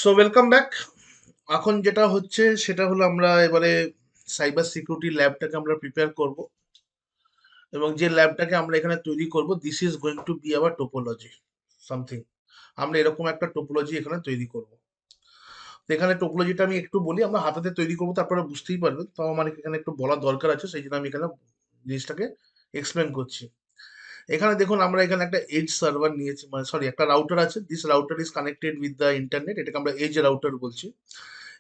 So welcome back. এখন যেটা হচ্ছে সেটা হলো আমরা এবারে সাইবার সিকিউরিটি ল্যাবটাকে আমরা প্রিপেয়ার করব, এবং যে ল্যাবটাকে আমরা এখানে তৈরি করব this is going to B hour topology something. আমরা এরকম একটা টোপোলজি এখানে তৈরি করব। তো এখানে টোপোলজিটা আমি একটু বলি, আমরা হাতাতে তৈরি করবো, তারপরে বুঝতেই পারবেন, তো আমার এখানে একটু বলার দরকার আছে, সেই জন্য আমি এখানে জিনিসটাকে এক্সপ্লেন করছি। এখানে দেখুন, আমরা এখানে একটা এজ সার্ভার নিয়েছি, মানে সরি, একটা রাউটার আছে। This router is connected with the internet, এটাকে আমরা এজ রাউটার বলছি।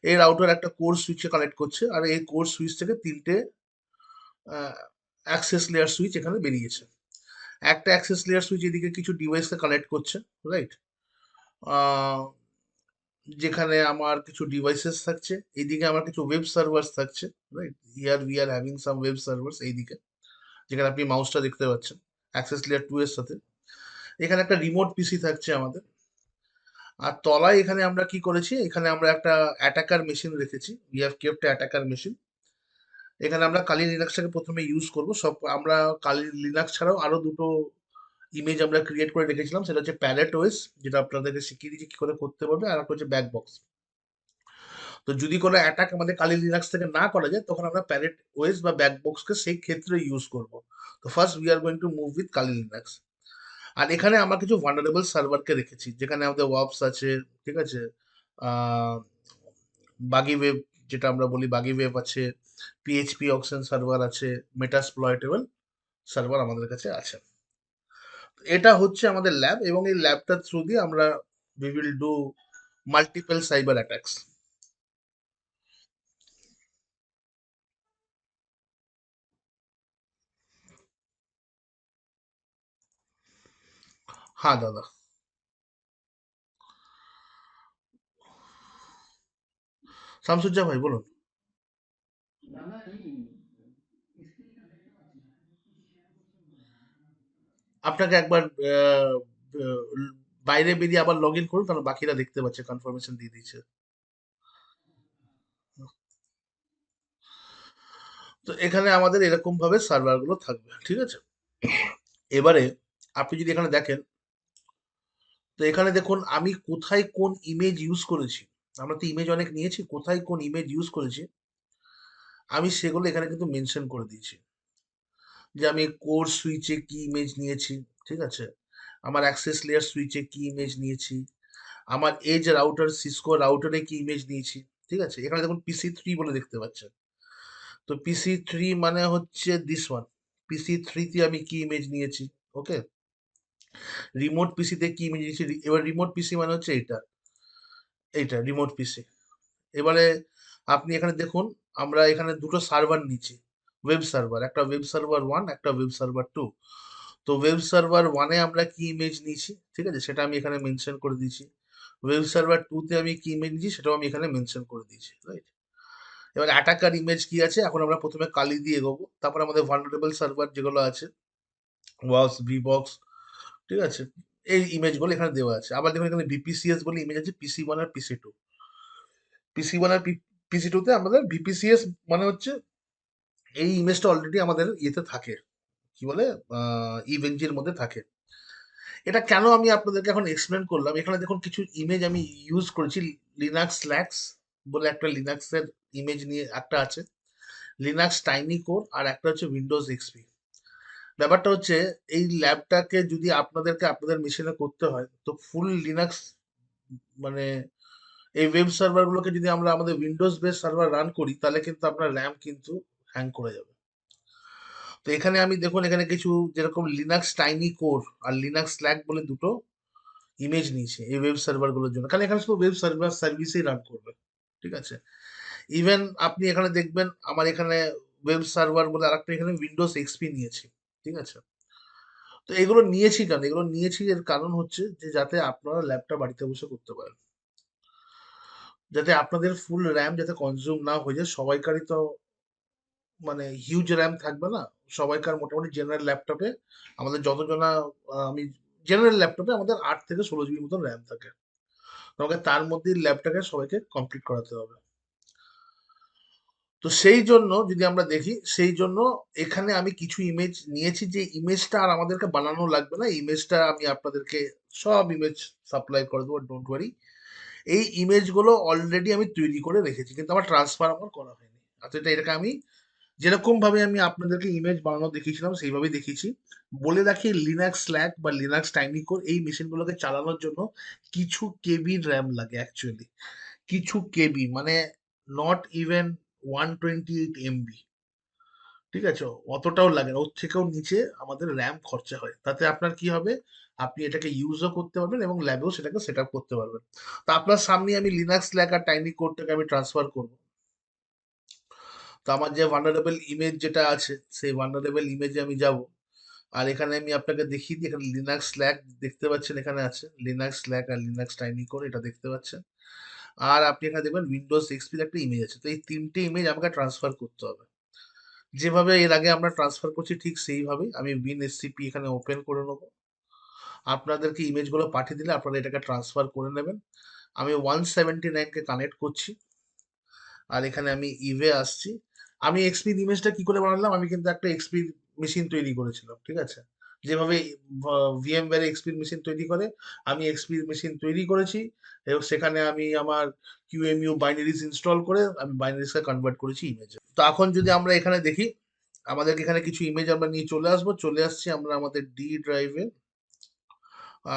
এই রাউটার একটা কোর সুইচে কানেক্ট করছে, আর এই কোর সুইচ থেকে তিনটে অ্যাক্সেস লেয়ার সুইচ এখানে বেরিয়েছে। একটা অ্যাক্সেস লেয়ার সুইচ এদিকে কিছু ডিভাইসকে কানেক্ট করছে, রাইট, যেখানে আমার কিছু ডিভাইসেস থাকছে, এইদিকে আমার কিছু ওয়েব সার্ভার্স থাকছে, right. Here we are having some web servers এইদিকে, যেখানে আপনি মাউসটা দেখতে পাচ্ছেন অ্যাক্সেস লেয়ার 2 এর সাথে। এখানে একটা রিমোট পিসি থাকছে আমাদের। আর তলায় এখানে আমরা কি করেছি, এখানে আমরা একটা অ্যাটাকার মেশিন রেখেছি। We have kept attacker machine. এখানে আমরা কালি লিনাক্সটাকে প্রথমে ইউজ করব। সব আমরা কালি লিনাক্স ছাড়াও আরো দুটো ইমেজ আমরা ক্রিয়েট করে রেখেছিলাম, সেটা হচ্ছে প্যালেট ওএস, যেটা আপনাদেরকে শিখিয়ে দিয়েছি কি করে করতে পারবে, আর একটা হচ্ছে ব্যাকবক্স। তো যদি কোনো অ্যাটাক আমাদের কালি লিনাক্স থেকে না করা যায়, তখন আমরা প্যালেট ওএস বা ব্যাকবক্সকে সেই ক্ষেত্রে ইউজ করব। তো first we are going to move with Kali Linux. আর এখানে আমরা কিছু ভালনারেবল সার্ভারকে রেখেছি, যেখানে আমাদের ওয়াপস আছে, ঠিক আছে, বাগি ওয়েব, যেটা আমরা বলি বাগি ওয়েব আছে, পিএইচপি অকশন সার্ভার আছে, মেটাসপ্লয়েটেবল সার্ভার আমাদের কাছে আছে। এটা হচ্ছে আমাদের ল্যাব, এবং এই ল্যাবটার থ্রু দিয়ে আমরা we will do multiple cyber attacks. হ্যাঁ দাদা। শামসুজ্জা ভাই বলুন। আপনাকে একবার আহ, আহ, বাইরে বেরিয়ে আবার লগ ইন করুন, কারণ বাকিরা দেখতে পাচ্ছে, কনফার্মেশন দিয়ে দিচ্ছে। তো এখানে আমাদের এরকম ভাবে সার্ভার গুলো থাকবে, ঠিক আছে। এবারে আপনি যদি এখানে দেখেন, তো এখানে দেখুন আমি কোথায় কোন ইমেজ ইউজ করেছি। আমরা তো ইমেজ অনেক নিয়েছি, কোথায় কোন ইমেজ ইউজ করেছি আমি সেগুলো এখানে কিন্তু মেনশন করে দিয়েছি। যে আমি কোর সুইচে কি ইমেজ নিয়েছি, ঠিক আছে, আমার অ্যাক্সেস লেয়ার সুইচে কি ইমেজ নিয়েছি, আমার এজ রাউটার সিসকো রাউটারে কি ইমেজ নিয়েছি, ঠিক আছে। এখানে দেখুন পিসি 3 বলে দেখতে পাচ্ছেন। তো পিসি 3 মানে হচ্ছে দিস ওয়ান। পিসি 3 তে আমি কি ইমেজ নিয়েছি, ওকে। রিমোট পিসিতে কি ইমেজ নিয়েছি, এবার রিমোট পিসি মানে হচ্ছে এইটা, এইটা রিমোট পিসি। এবারে আপনি এখানে দেখুন, আমরা এখানে দুটো সার্ভার নিচ্ছি, ওয়েব সার্ভার, একটা ওয়েব সার্ভার 1, একটা ওয়েব সার্ভার 2। তো ওয়েব সার্ভার 1-এ আমরা কি ইমেজ নিয়েছি, ঠিক আছে, সেটা আমি এখানে মেনশন করে দিয়েছি। ওয়েব সার্ভার 2-তে আমি কি ইমেজ নিয়েছি সেটাও আমি এখানে মেনশন করে দিয়েছি, রাইট। এবার অ্যাটাকার ইমেজ কি আছে, এখন আমরা প্রথমে কালি দিয়ে এগোবো, তারপর আমাদের ভালনারেবল সার্ভার যেগুলো আছে, ওয়াস, ভিবক্স, ঠিক আছে, এই ইমেজগুলো এখানে দেওয়া আছে। আবার দেখুন এখানে ভিপিসিএস বলে ইমেজ আছে, পিসি 1 আর পিসি 2। পিসি 1 আর পিসি 2-তে আমাদের ভিপিসিএস মানে হচ্ছে এই ইমেজটা অলরেডি আমাদের ইয়েতে থাকে, কি বলে, ইভেঞ্জির মধ্যে থাকে। এটা কেন আমি আপনাদেরকে এখন এক্সপ্লেন করলাম, এখানে দেখুন কিছু ইমেজ আমি ইউজ করেছি। লিনাক্স স্ল্যাক্স বলে একটা লিনাক্সের ইমেজ নিয়ে একটা আছে, লিনাক্স টাইনি কোর, আর একটা হচ্ছে উইন্ডোজ এক্সপি। ব্যাপারটা হচ্ছে, এই ল্যাবটাকে যদি আপনাদেরকে আপনাদের মেশিনে করতে হয়, তো ফুল লিনাক্স, মানে এই ওয়েব সার্ভার গুলোকে যদি আমরা আমাদের উইন্ডোজ বেস সার্ভার রান করি, তাহলে কিন্তু আপনার র্যাম কিন্তু হ্যাং করে যাবে। তো এখানে আমি দেখুন, এখানে কিছু যেরকম লিনাক্স টাইনি কোর আর লিনাক্স স্ল্যাক বলে দুটো ইমেজ নিয়েছে এই ওয়েব সার্ভার গুলোর জন্য, কারণ এখানে শুধু ওয়েব সার্ভার সার্ভিসেই রান করবে, ঠিক আছে। ইভেন আপনি এখানে দেখবেন আমার এখানে ওয়েব সার্ভার বলে আরেকটা এখানে উইন্ডোজ এক্সপি নিয়েছি, ঠিক আছে। তো এগুলো নিয়েছি কেন, এগুলো নিয়েছি এর কারণ হচ্ছে যে যাতে আপনারা ল্যাবটা বাড়িতে বসে করতে পারেন, যাতে আপনাদের ফুল র্যাম যাতে কনজিউম না হয়ে যায়। সবাইকারই তো মানে হিউজ র্যাম থাকবে না, সবাইকার মোটামুটি জেনারেল ল্যাপটপে, আমাদের যতজনা আমি জেনারেল ল্যাপটপে আমাদের 8 থেকে 16 জিবির মতন র্যাম থাকে। তোমাকে তার মধ্যে ল্যাবটাকে সবাইকে কমপ্লিট করাতে হবে। তো সেই জন্য যদি আমরা দেখি, সেই জন্য এখানে আমি কিছু ইমেজ নিয়েছি, যে ইমেজটা আর আমাদেরকে বানানো লাগবে না, ইমেজটা আমি আপনাদেরকে সব ইমেজ সাপ্লাই করে দেবো, ডোন্ট ওয়ারি। এই ইমেজগুলো অলরেডি আমি তৈরি করে রেখেছি, কিন্তু আমার ট্রান্সফার আমার করা হয়নি। আচ্ছা, এটাকে আমি যেরকম ভাবে আমি আপনাদেরকে ইমেজ বানানো দেখিয়েছিলাম সেইভাবেই দেখিয়েছি। বলে রাখি, লিনাক্স স্ল্যাক বা লিনাক্স টাইনি কোর এই মেশিনগুলোকে চালানোর জন্য কিছু কেবি র্যাম লাগে অ্যাকচুয়ালি। কিছু কেবি মানে নট ইভেন 128 MB, ঠিক আছে? অতটাও লাগে না, ওর থেকেও নিচে আমাদের র্যাম খরচা হয়। তাতে আপনার কি হবে, আপনি এটাকে ইউজও করতে পারবেন এবং ল্যাবেও সেটাকে সেট আপ করতে পারবেন। তো আপনার সামনে আমি লিনাক্স স্ল্যাক আর টাইনি কোডটাকে আমি ট্রান্সফার করবো। তো আমার যে ভালনারেবল ইমেজ যেটা আছে সেই ভালনারেবল ইমেজে আমি যাব। আর এখানে আমি আপনাকে দেখিয়ে দিই, এখানে লিনাক্স স্ল্যাক দেখতে পাচ্ছেন, এখানে আছে লিনাক্স স্ল্যাক আর লিনাক্স টাইনি কোড, এটা দেখতে পাচ্ছেন। আর আপনি এখানে দেখবেন উইন্ডোজ এক্সপির একটা ইমেজ আছে। তো এই তিনটে ইমেজ আমাকে ট্রান্সফার করতে হবে। যেভাবে এর আগে আমরা ট্রান্সফার করছি ঠিক সেইভাবেই আমি উইন এসসিপি এখানে ওপেন করে নেবো। আপনাদেরকে ইমেজগুলো পাঠিয়ে দিলে আপনারা এটাকে ট্রান্সফার করে নেবেন। আমি 179কে কানেক্ট করছি। আর এখানে আমি ইভে আসছি। আমি এক্সপির ইমেজটা কি করে বানালাম, আমি কিন্তু একটা এক্সপির মেশিন তৈরি করেছিলাম, ঠিক আছে? যেভাবে ভিএমওয়্যারে এক্সপির মেশিন তৈরি করে, আমি এক্সপির মেশিন তৈরি করেছি এবং সেখানে আমি আমার কিউএমইউ বাইনারিজ ইনস্টল করে আমি বাইনারিজকে কনভার্ট করেছি ইমেজে। তো এখন যদি আমরা এখানে দেখি, আমাদের এখানে কিছু ইমেজ আমরা নিয়ে চলে আসবো। চলে আসছি আমরা আমাদের ডি ড্রাইভে।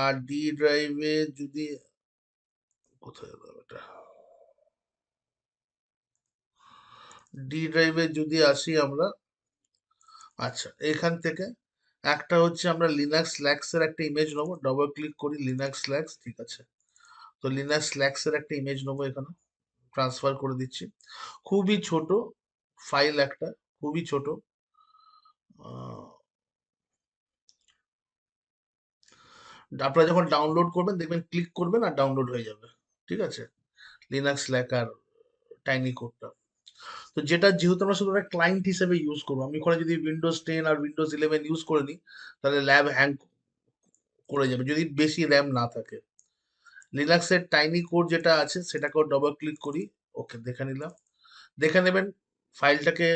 আর ডি ড্রাইভে যদি, কোথায় গেল এটা, ডি ড্রাইভে যদি আসি আমরা, আচ্ছা এখান থেকে একটা হচ্ছে আমরা লিনাক্স স্ল্যাক্স এর একটা ইমেজ নেবো, ডবল ক্লিক করি লিনাক্স স্ল্যাক্স, ঠিক আছে? তো লিনাক্স স্ল্যাক্স এর একটা ইমেজ নেবো, এখানে ট্রান্সফার করে দিচ্ছি। খুবই ছোট ফাইল একটা, খুবই ছোট। আহ, আপনারা যখন ডাউনলোড করবেন দেখবেন ক্লিক করবেন আর ডাউনলোড হয়ে যাবে, ঠিক আছে? লিনাক্স স্ল্যাক আর টাইনি কোডটা। তো যেটা যেহেতু আমরা শুধু একটা ক্লায়েন্ট হিসেবে ইউজ করবো, আমি ওখানে যদি উইন্ডোজ 10 আর উইন্ডোজ 11 ইউজ করে নিই তাহলে ল্যাব হ্যাং করে যাবে যদি বেশি র্যাম না থাকে। লিনাক্সের টাইনি কোড যেটা আছে সেটাকেও ডবল ক্লিক করি, ওকে দেখে নিলাম। দেখে নেবেন ফাইলটাকে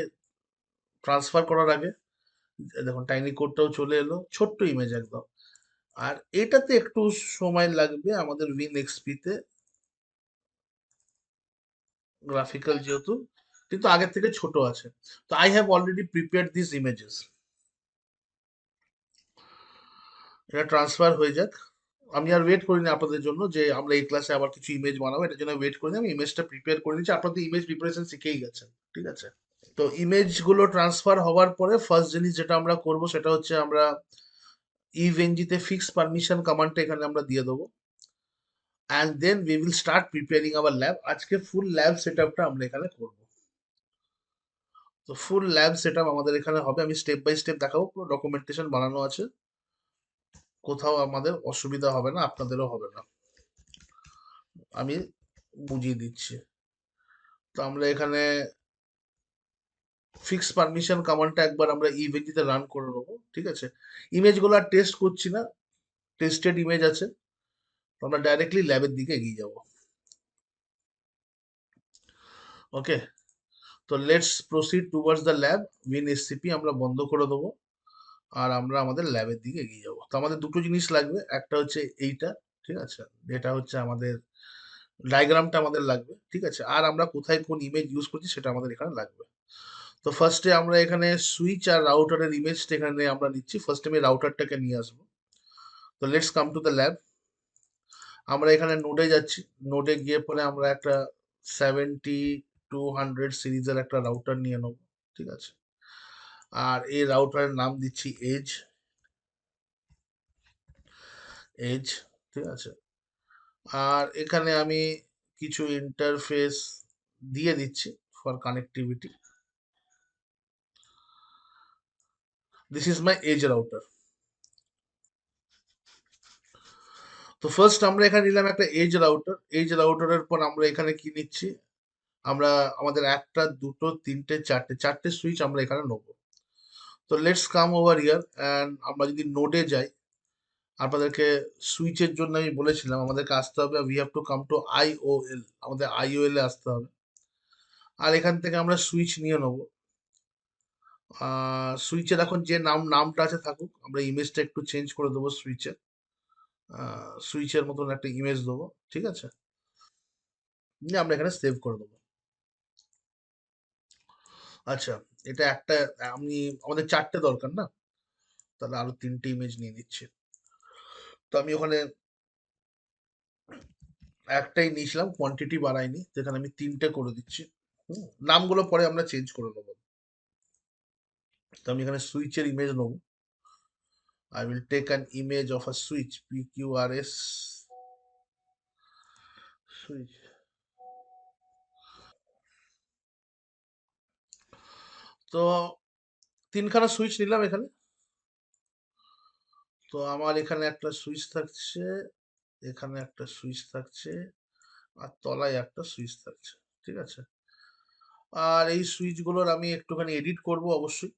ট্রান্সফার করার আগে, দেখুন টাইনি কোডটাও চলে এলো, ছোট্ট ইমেজ একদম। আর এটাতে একটু সময় লাগবে আমাদের উইন এক্সপিতে, গ্রাফিক্যাল যেহেতু, কিন্তু আগের থেকে ছোট আছে। তো I have already prepared this images. এটা ট্রান্সফার হয়ে যাক। আমি আর ওয়েট করিনি আপনাদের জন্য যে আমরা এই ক্লাসে আবার কিছু ইমেজ বানাবো, এটার জন্য ওয়েট করিনি, আমি ইমেজটা প্রিপেয়ার করে নিচ্ছি। আপনাদের ইমেজ প্রিপারেশন শিখেই গেছেন, ঠিক আছে? তো ইমেজ গুলো ট্রান্সফার হওয়ার পরে ফার্স্ট জিনিস যেটা আমরা করব সেটা হচ্ছে আমরা ইভেনজিতে ফিক্স পারমিশন কমান্ডটা এখানে আমরা দিয়ে দেবো। And then we will start preparing our lab. আজকে ফুল ল্যাব সেট আপটা আমরা এখানে করবো। তো ফুল ল্যাব সেট আপ আমাদের এখানে হবে, আমি স্টেপ বাই স্টেপ দেখাবো, পুরো ডকুমেন্টেশন বানানো আছে, কোথাও আমাদের অসুবিধা হবে না, আপনাদেরও হবে না, আমি বুঝিয়ে দিচ্ছি। তো আমরা এখানে ফিক্স পারমিশন কমান্ডটা একবার আমরা ইভেন্টিতে রান করে নেবো, ঠিক আছে? ইমেজগুলো আর টেস্ট করছি না, টেস্টেড ইমেজ আছে। তো আমরা ডাইরেক্টলি ল্যাবের দিকে এগিয়ে যাব। ওকে, তো let's proceed towards the lab. Win SCP আমরা বন্ধ করে দেবো আর আমরা আমাদের ল্যাবের দিকে এগিয়ে যাব। তো আমাদের দুটো জিনিস লাগবে, একটা হচ্ছে এইটা, ঠিক আছে? এটা হচ্ছে আমাদের ডায়াগ্রামটা আমাদের লাগবে, ঠিক আছে? আর আমরা কোথায় কোন ইমেজ ইউজ করছি সেটা আমাদের এখানে লাগবে। তো ফার্স্টে আমরা এখানে সুইচ আর রাউটারের ইমেজটা এখানে আমরা নিচ্ছি। ফার্স্টে আমি রাউটারটাকে নিয়ে আসবো। তো let's come to the lab. আমরা এখানে নোডে যাচ্ছি। নোডে গিয়ে পরে আমরা একটা 7200 সিরিজের একটা রাউটার নিয়ে নেবো, ঠিক আছে? আর এই রাউটারের নাম দিচ্ছি এজ, এজ, ঠিক আছে? আর এখানে আমি কিছু ইন্টারফেস দিয়ে দিচ্ছি for connectivity. This is my edge router. তো ফার্স্ট আমরা এখানে নিলাম একটা এজ রাউটার। এজ রাউটারের পর আমরা এখানে কি নিচ্ছি, আমরা আমাদের একটা দুটো তিনটে চারটে চারটে সুইচ আমরা এখানে নেবো। তো let's come over here and আমরা যদি নোডে যাই, আপনাদেরকে সুইচের জন্য আমি বলেছিলাম আমাদেরকে আসতে হবে, we have to come to IOL, আমাদের আইওএল এ আসতে হবে। আর এখান থেকে আমরা সুইচ নিয়ে নেবো। সুইচের এখন যে নামটা আছে থাকুক, আমরা ইমেজটা একটু চেঞ্জ করে দেবো সুইচের, সুইচের মতন একটা ইমেজ দেবো, ঠিক আছে? নিয়ে আমরা এখানে সেভ করে দেবো। আচ্ছা, এটা একটা, আমি আমাদের 4টে দরকার না, তাহলে আরো 3টে ইমেজ নিয়ে নিচ্ছি। তো আমি ওখানে একটাই নিয়েছিলাম, কোয়ান্টিটি বাড়াইনি, তো এখানে আমি 3টে করে দিচ্ছি। নামগুলো পরে আমরা চেঞ্জ করে নেবো। তো আমি এখানে সুইচের ইমেজ নেবো। I will take an image of a switch, PQRS switch. তো 3খানা সুইচ নিলাম এখানে। তো আমার এখানে একটা সুইচ থাকছে, এখানে একটা সুইচ থাকছে, আর তলায় একটা সুইচ থাকছে। ঠিক আছে, আর এই সুইচগুলোর আমি একটুখানি এডিট করব অবশ্যই।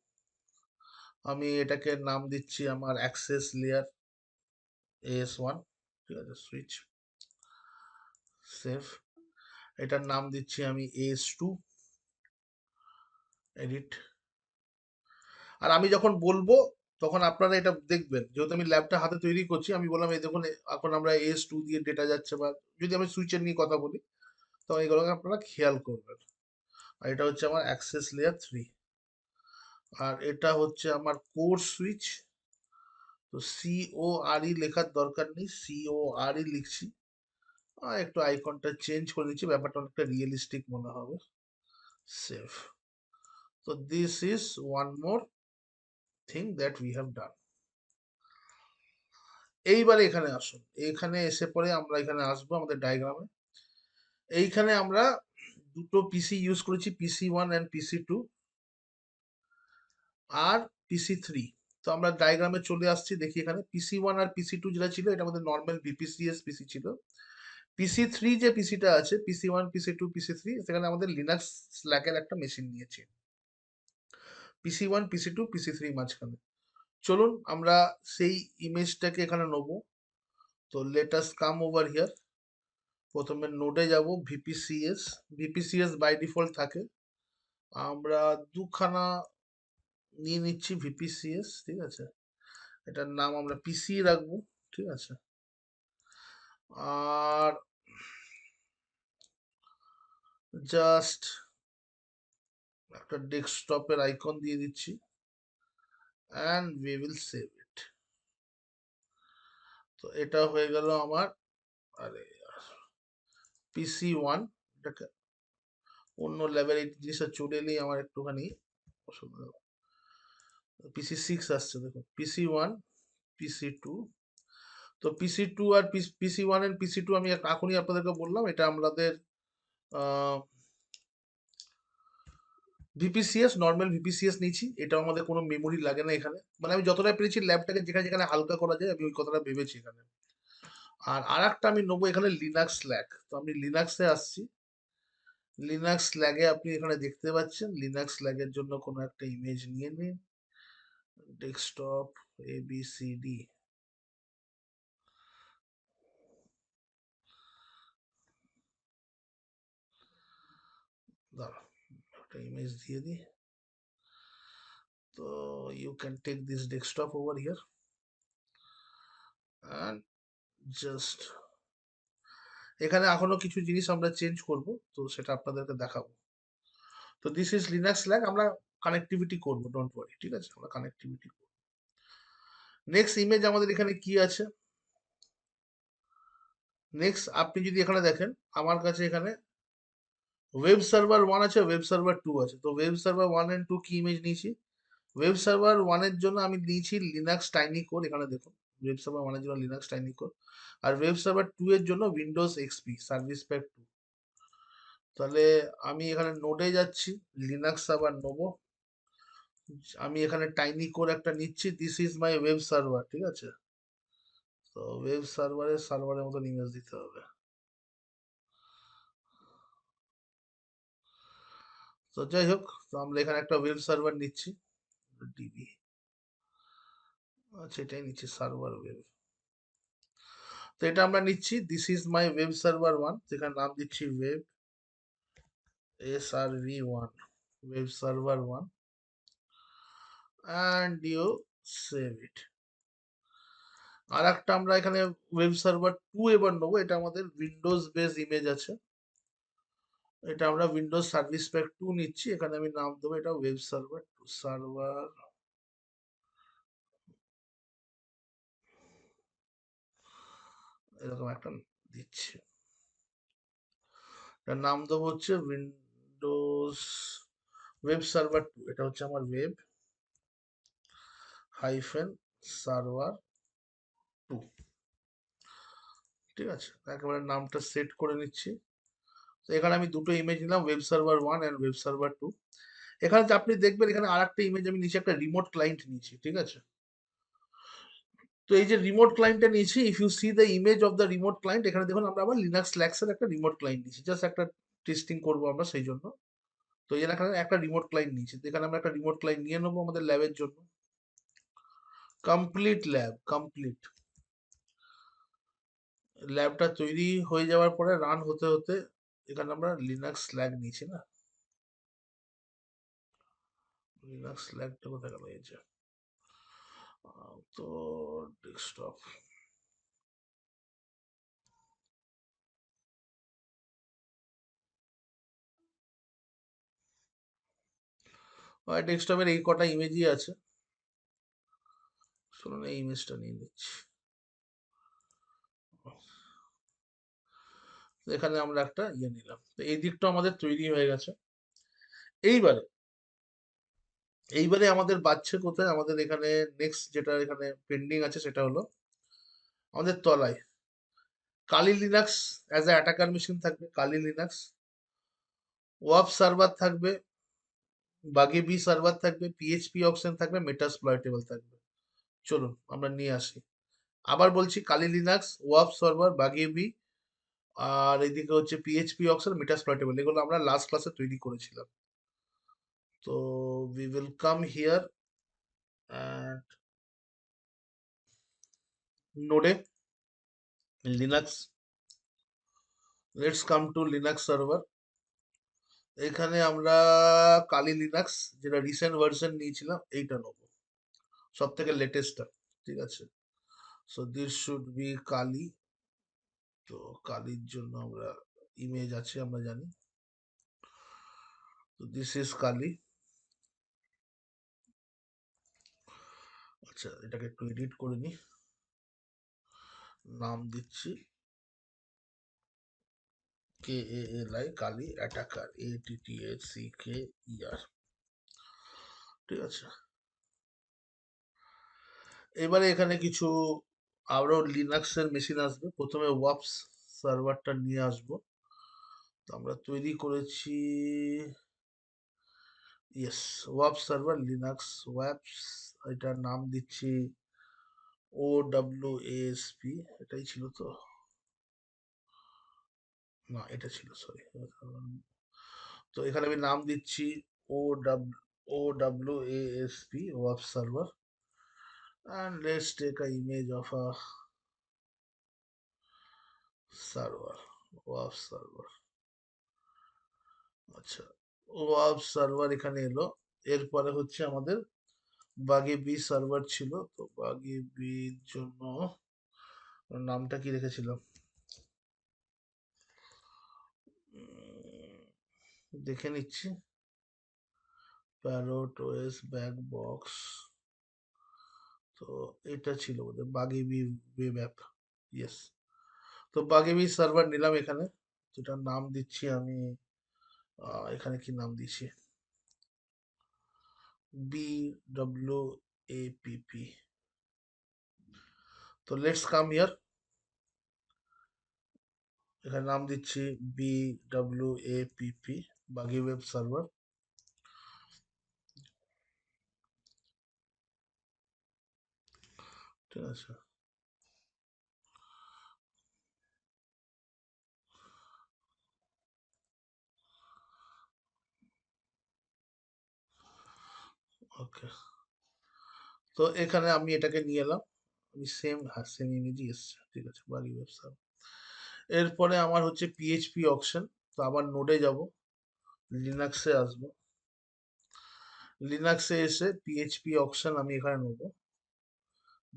আমি এটাকে নাম দিচ্ছি আমার অ্যাক্সেস লেয়ার AS1। ঠিক আছে, সুইচ সেভ। এটার নাম দিচ্ছি আমি AS2, এডিট। আর আমি যখন বলবো তখন আপনারা এটা দেখবেন, যেহেতু আমি ল্যাবটা হাতে তৈরি করছি, আমি বললাম এই দেখুন এখন আমরা AS2 দিয়ে ডেটা যাচ্ছে, বা যদি আমি সুইচের নিয়ে কথা বলি তখন এগুলোকে আপনারা খেয়াল করবেন। আর এটা হচ্ছে আমার অ্যাক্সেস লেয়ার 3, আর এটা হচ্ছে আমার কোর সুইচ। তো CORE লেখার দরকার নেই, CORE লিখছি। আর একটু আইকনটা চেঞ্জ করে দিচ্ছি, ব্যাপারটা অনেকটা রিয়েলিস্টিক মনে হবে। সেভ। তো this is one more thing that we have done. এইবারে এখানে আসুন, এখানে এসে পরে আমরা এখানে আসবো আমাদের ডায়াগ্রামে। এইখানে আমরা দুটো পিসি ইউজ করেছি, PC1 and PC2 R PC3। তো আমরা ডায়াগ্রামে চলে আসছি, দেখি এখানে PC1 আর PC2 যেটা ছিল এটা আমাদের নর্মাল VPCS পিসি ছিল। PC3 যে পিসিটা আছে, PC1 PC2 PC3, সেখানে আমাদের লিনাক্স স্ল্যাকের একটা মেশিন নিয়েছি। PC1 PC2 PC3 মাঝখানে। চলুন আমরা সেই ইমেজটাকে এখানে নেবো। তো let us come over here. প্রথমে নোডে যাব, ভিপিসিএস। ভিপিসিএস বাই ডিফল্ট থাকে, আমরা দুখানা নিয়ে নিচ্ছি ভিপিসিএস। ঠিক আছে, এটার নাম আমরা পিসি রাখবো। ঠিক আছে, আর জাস্ট একটা ডেস্কটপের আইকন দিয়ে দিচ্ছি, and we will save it. তো এটা হয়ে গেল আমার। আরে PC1, এটাকে অন্য লেভেল, এই জিনিসটা চলে এলেই আমার একটুখানি অসুবিধা। PC6 আসছে, দেখুন PC1 PC2। তো PC2 R PC1 and PC2 আমি এখনই আপনাদেরকে বললাম, এটা আমাদের ভিপিসিএস, নর্মাল ভিপিসিএস নিয়েছি। এটা আমাদের কোনো মেমোরি লাগে না এখানে, মানে আমি যতটা পেরেছি ল্যাবটাকে যেখানে যেখানে হালকা করা যায় আমি ওই কথাটা ভেবেছি এখানে। আর আরেকটা আমি নেবো এখানে লিনাক্স স্ল্যাক। তো আমি লিনাক্সে আসছি, লিনাক্স স্ল্যাগে আপনি এখানে দেখতে পাচ্ছেন, লিনাক্স স্ল্যাগের জন্য কোনো একটা ইমেজ নিয়ে নিন, ডেস্কটপ ABCD। দাঁড়া, একটা ইমেজ দিয়ে দিই। তো you can take this desktop over here and just, এখানে এখনো কিছু জিনিস আমরা চেঞ্জ করব, তো সেটা আপনাদেরকে দেখাবো। তো দিস ইজ লিনাক্স ল্যাগ, আমরা কানেক্টিভিটি করব, ডোন্ট ওয়ারি। ঠিক আছে, আমরা কানেক্টিভিটি করব। নেক্সট ইমেজ আমাদের এখানে কি আছে, নেক্সট আপনি যদি এখানে দেখেন আমার কাছে এখানে ওয়েব সার্ভার 1 আছে, ওয়েব সার্ভার 2 আছে। তো ওয়েব সার্ভার 1 এন্ড 2 কি ইমেজ নিয়েছি, ওয়েব সার্ভার 1 এর জন্য আমি নিয়েছি লিনাক্স টাইনি কোর, এখানে দেখুন ওয়েব সার্ভার 1 এর জন্য লিনাক্স টাইনি কোর, আর ওয়েব সার্ভার 2 এর জন্য উইন্ডোজ এক্সপি সার্ভিস প্যাক 2। তাহলে আমি এখানে নোডে যাচ্ছি, লিনাক্স সার্ভার নেবো। আমি এখানে টাইনি কোর একটা নিচ্ছি, this is my web server. ঠিক আছে, তো ওয়েব সার্ভারের মতন ইমেজ দিতে হবে। তো যাই হোক, তো আমরা এখানে একটা ওয়েব সার্ভার নিচ্ছি, ডিবি, আচ্ছা এটাই নিচ্ছি, সার্ভার ওয়েব। তো এটা আমরা নিচ্ছি, this is my web server 1, যেখানে নাম দিচ্ছি web SRV1, web server 1, and you save it। আর একটা আমরা এখানে ওয়েব সার্ভার 2 এবার নেবো, এটা আমাদের উইন্ডোজ বেস ইমেজ আছে। এটা আমরা উইন্ডোজ সার্ভিস প্যাক 2 নিচ্ছি। এখানে আমি নাম দেবো এটা ওয়েব সার্ভার সার্ভার এরকম একটা দিচ্ছি। এটার নাম দেবো হচ্ছে উইন্ডোজ ওয়েব সার্ভার 2। এটা হচ্ছে আমার ওয়েব হাইফেন সার্ভার 2। ঠিক আছে, একেবারে নামটা সেট করে নিচ্ছি। তো এখানে আমি দুটো ইমেজ নিলাম, web server 1 and web server 2। এখানে যে আপনি দেখবেন এখানে আরেকটা ইমেজ আমি নিচে একটা রিমোট ক্লায়েন্ট নিয়েছি, ঠিক আছে। তো এই যে রিমোট ক্লায়েন্টটা নিয়েছি, if you see the image of the remote client, এখানে দেখুন আমরা আবার লিনাক্স ল্যাক্স এর একটা রিমোট ক্লায়েন্ট নিয়েছি, জাস্ট একটা টেস্টিং করবো আমরা সেই জন্য। তো এই এখানে একটা রিমোট ক্লায়েন্ট নিয়েছি, তো এখানে আমরা একটা রিমোট ক্লায়েন্ট নিয়ে নেবো আমাদের ল্যাবের জন্য। Complete lab complete. ল্যাবটা তৈরি হয়ে যাওয়ার পরে রান হতে হতে এখানে আমরা লিনাক্স স্ল্যাগ নিয়েছি না, লিনাক্স স্ল্যাগটা কোথায় গেল, এই যে তো ডেস্কটপ। ডেস্কটপের এই কটা ইমেজই আছে, শুনুন এই ইমেজটা নিয়ে নিচ্ছি। তো এখানে আমরা একটা ইয়ে নিলাম, তো এই দিকটা আমাদের তৈরি হয়ে গেছে। এইবারে এইবারে আমাদের বাচ্চা কোথায়, আমাদের এখানে নেক্সট যেটা এখানে পেন্ডিং আছে সেটা হলো আমাদের তলায় কালি Linux as a attacker machine থাকবে, কালি লিনাক্স ওয়াব সার্ভার থাকবে, বাগি বি সার্ভার থাকবে, পিএইচপি অপশন থাকবে, মেটাসপ্লয়েটেবল থাকবে। চলুন আমরা নিয়ে আসি। আবার বলছি, কালি লিনাক্স, ওয়াব সার্ভার, বাগি বি, আর এদিকে হচ্ছে পিএইচপি অপশন, মেটাসপ্লয়েটেবল, এগুলো আমরা লাস্ট ক্লাসে তৈরি করেছিলাম। তো we will come here and node linux, let's come to linux server। এখানে আমরা কালি লিনাক্স যেটা রিসেন্ট ভার্সন নিয়েছিলাম এইটা নেবো, সব থেকে লেটেস্টটা, ঠিক আছে। সো দিস শুড বি কালি। তো কালির জন্য আমরা ইমেজ আছে আমরা জানি, তো দিস ইজ কালি। আচ্ছা, এটাকে একটু এডিট করে নি, নাম দিচ্ছি K A L I, Kali attacker, ATTACKER। ঠিক আছে, এবারে এখানে কিছু আরো লিনাক্স এর মেশিন আসবে। প্রথমে ওয়াপস সার্ভারটা নিয়ে আসবো। তো আমরা তৈরি করেছি, ইয়েস, ওয়াপ সার্ভার লিনাক্স ওয়াপস, এটার নাম দিচ্ছি OWASP। এটাই ছিল তো, না এটা ছিল, সরি। তো এখানে আমি নাম দিচ্ছি OWASP ওয়াপ server, and let's take a image of a server, ওয়াপ server. আচ্ছা, ওয়াব সার্ভার এখানে এলো। এরপরে হচ্ছে আমাদের বাগি বি সার্ভার ছিল, তো বাগি বির জন্য নামটা কি রেখেছিলাম, দেখে নিচ্ছি, প্যারট ওএস ব্যাক বক্স, তো এটা ছিল বোধহয় বাগি বি ওয়েব অ্যাপ, ইয়েস। তো বাগি বি সার্ভার নিলাম এখানে, যেটার নাম দিচ্ছি আমি, এখানে কি নাম দিচ্ছি, BWAPP। তো লেটস কাম হিয়ার, এখানে নাম দিচ্ছি BWAPP বাগি ওয়েব সার্ভার। ঠিক আছে, ওকে। তো এখানে আমি এটাকে নিয়ে এলাম, আমি সেম, হ্যাঁ সেম ইমেজই এসছে, ঠিক আছে, বাগি ওয়েব সার্ভার। এরপরে আমার হচ্ছে পিএইচপি অপশন, তো আবার নোডে যাব, লিনাক্সে আসবো, লিনাক্সে এসে পিএইচপি অপশন আমি এখানে নেবো।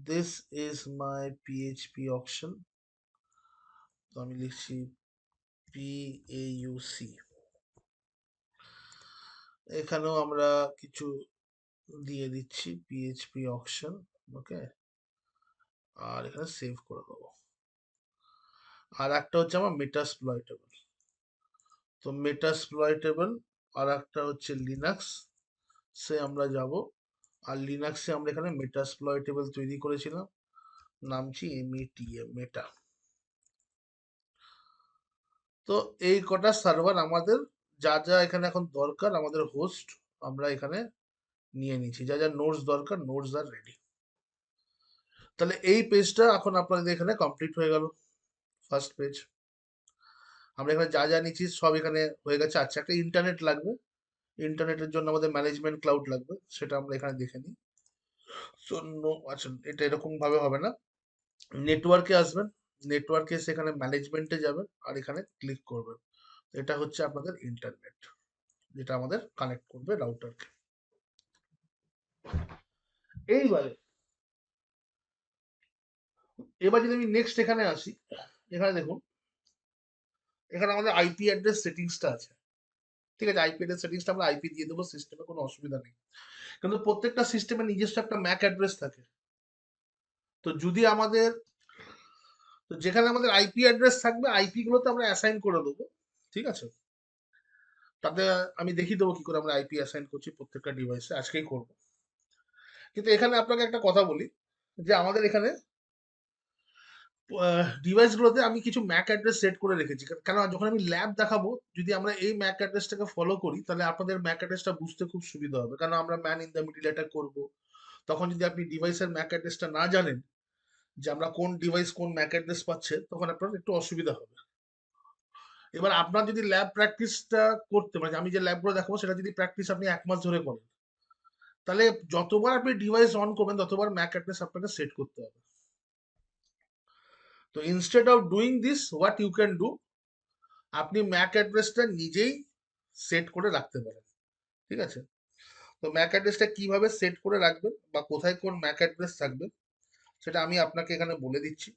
This is my PHP option, তো আমি লিখছি PAUC, এখানেও আমরা কিছু দিয়ে দিচ্ছি পিএইচপি অপশন। ওকে, আর এখানে সেভ করে দেবো। আর একটা হচ্ছে আমার মেটাস্প্লয়েটেবল। তো মেটাস্প্লয়েটেবল আর একটা হচ্ছে লিনাক্স, সে আমরা যাব। আর লিনাক্সে আমরা এখানে মেটাস্প্লয়েটেবল তৈরি করেছিলাম, নামছি META মেটা। তো এই কটা সার্ভার আমাদের যা যা এখানে এখন দরকার, আমাদের হোস্ট আমরা এখানে নিয়ে নিচ্ছি, যা যা নোটস দরকার নোটস আর রেডি। তাহলে এই পেজটা এখন আপনাদের এখানে কমপ্লিট হয়ে গেল, ফার্স্ট পেজ। আমরা এখানে যা যা নিচ্ছি সব এখানে হয়ে গেছে। আচ্ছা, একটা ইন্টারনেট লাগবে, ইন্টারনেটের জন্য আমাদের ম্যানেজমেন্ট ক্লাউড লাগবে, সেটা আমরা এখানে দেখে নিই। জন্য আচ্ছা, এটা এরকম ভাবে হবে না, নেটওয়ার্কে আসবেন, নেটওয়ার্কে সেখানে ম্যানেজমেন্টে যাবেন আর এখানে ক্লিক করবেন। এটা হচ্ছে আপনাদের ইন্টারনেট, যেটা আমাদের কানেক্ট করবে রাউটারকে। এইবারে এবার যদি আমি নেক্সট এখানে আসি, এখানে দেখুন, এখানে আমাদের আইপি অ্যাড্রেস সেটিংসটা আছে। ঠিক আছে, আইপি অ্যাড্রেস সেটিংসটা আমরা আইপি দিয়ে দেবো, সিস্টেমে কোনো অসুবিধা নেই। কিন্তু প্রত্যেকটা সিস্টেমে নিজস্ব একটা ম্যাক অ্যাড্রেস থাকে। তো যদি আমাদের, তো যেখানে আমাদের আইপি অ্যাড্রেস থাকবে আইপি গুলোতে আমরা অ্যাসাইন করে দেবো। ঠিক আছে, তাতে আমি দেখিয়ে দেবো কি করে আমরা আইপি অ্যাসাইন করছি প্রত্যেকটা ডিভাইসে, আজকেই করব। কিন্তু এখানে আপনাকে একটা কথা বলি, যে আমাদের এখানে ডিভাইসগুলোতে আমি কিছু ম্যাক অ্যাড্রেস সেট করে রেখেছি, কেন যখন আমি ল্যাব দেখাবো, যদি আমরা এই ম্যাক অ্যাড্রেসটাকে ফলো করি তাহলে আপনাদের ম্যাক অ্যাড্রেসটা বুঝতে খুব সুবিধা হবে, কারণ আমরা ম্যান ইন দ্য মিডিল এটা করবো। তখন যদি আপনি ডিভাইসের ম্যাক অ্যাড্রেসটা না জানেন, যে আমরা কোন ডিভাইস কোন ম্যাক অ্যাড্রেস পাচ্ছে, তখন আপনার একটু অসুবিধা হবে। এবার আপনার যদি ল্যাব প্র্যাকটিসটা করতে, মানে আমি যে ল্যাবগুলো দেখাবো সেটা যদি প্র্যাকটিস আপনি 1 মাস ধরে করেন, তাহলে যতবার আপনি ডিভাইস অন করবেন ততবার ম্যাক অ্যাড্রেস আপনাকে সেট করতে হবে। তো instead of doing this, what you can do, আপনি ম্যাক অ্যাড্রেসটা নিজেই সেট করে রাখতে পারেন। ঠিক আছে, তো ম্যাক অ্যাড্রেসটা কিভাবে সেট করে রাখবেন বা কোথায় কোন ম্যাক অ্যাড্রেস থাকবে, সেটা আমি আপনাকে এখানে বলে দিচ্ছি,